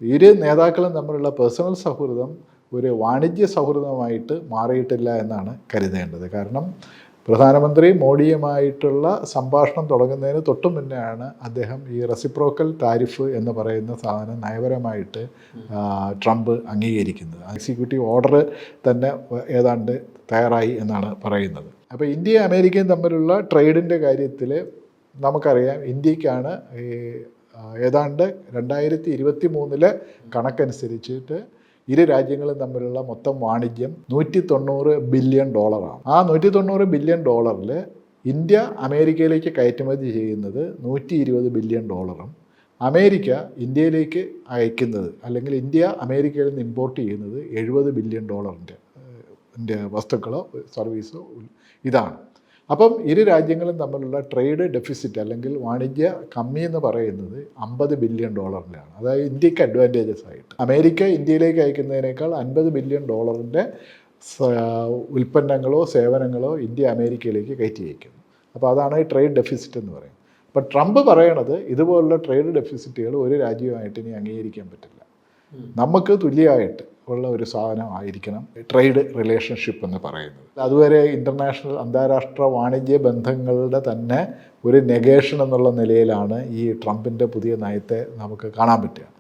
ഇരു നേതാക്കളും തമ്മിലുള്ള പേഴ്സണൽ സൗഹൃദം ഒരു വാണിജ്യ സൗഹൃദമായിട്ട് മാറിയിട്ടില്ല എന്നാണ് കരുതേണ്ടത്. കാരണം പ്രധാനമന്ത്രി മോഡിയുമായിട്ടുള്ള സംഭാഷണം തുടങ്ങുന്നതിന് തൊട്ടു മുന്നെയാണ് അദ്ദേഹം ഈ റെസിപ്രോക്കൽ താരിഫ് എന്ന് പറയുന്ന സാധനം നയപരമായിട്ട് ട്രംപ് അംഗീകരിക്കുന്നത്. എക്സിക്യൂട്ടീവ് ഓർഡർ തന്നെ ഏതാണ്ട് തയ്യാറായി എന്നാണ് പറയുന്നത്. അപ്പോൾ ഇന്ത്യയും അമേരിക്കയും തമ്മിലുള്ള ട്രേഡിൻ്റെ കാര്യത്തിൽ നമുക്കറിയാം, ഇന്ത്യക്കാണ് ഏതാണ്ട് 2023 കണക്കനുസരിച്ചിട്ട് ഇരു രാജ്യങ്ങളും തമ്മിലുള്ള മൊത്തം വാണിജ്യം $190 ബില്യൺ. ആ $190 ബില്യൺ ഇന്ത്യ അമേരിക്കയിലേക്ക് കയറ്റുമതി ചെയ്യുന്നത് $120 ബില്യൺ. അമേരിക്ക ഇന്ത്യയിലേക്ക് അയക്കുന്നത്, അല്ലെങ്കിൽ ഇന്ത്യ അമേരിക്കയിൽ നിന്ന് ഇമ്പോർട്ട് ചെയ്യുന്നത് $70 ബില്യൺ വസ്തുക്കളോ സർവീസോ ഇതാണ്. അപ്പം ഇരു രാജ്യങ്ങളും തമ്മിലുള്ള ട്രേഡ് ഡെഫിസിറ്റ് അല്ലെങ്കിൽ വാണിജ്യ കമ്മി എന്ന് പറയുന്നത് $50 ബില്യൺ. അതായത് ഇന്ത്യക്ക് അഡ്വാൻറ്റേജസ് ആയിട്ട് അമേരിക്ക ഇന്ത്യയിലേക്ക് അയക്കുന്നതിനേക്കാൾ $50 ബില്യൺ ഉൽപ്പന്നങ്ങളോ സേവനങ്ങളോ ഇന്ത്യ അമേരിക്കയിലേക്ക് കയറ്റി അയക്കുന്നു. അപ്പോൾ അതാണ് ഈ ട്രേഡ് ഡെഫിസിറ്റ് എന്ന് പറയുന്നത്. അപ്പോൾ ട്രംപ് പറയണത് ഇതുപോലുള്ള ട്രേഡ് ഡെഫിസിറ്റുകൾ ഒരു രാജ്യവുമായിട്ട് ഇനി അംഗീകരിക്കാൻ പറ്റില്ല. നമുക്ക് തുല്യമായിട്ട് ഉള്ള ഒരു സാധനമായിരിക്കണം ട്രേഡ് റിലേഷൻഷിപ്പ് എന്ന് പറയുന്നത്. അതുവരെ അന്താരാഷ്ട്ര വാണിജ്യ ബന്ധങ്ങളുടെ തന്നെ ഒരു നെഗേഷൻ എന്നുള്ള നിലയിലാണ് ഈ ട്രംപിൻ്റെ പുതിയ നയത്തെ നമുക്ക് കാണാൻ പറ്റുക.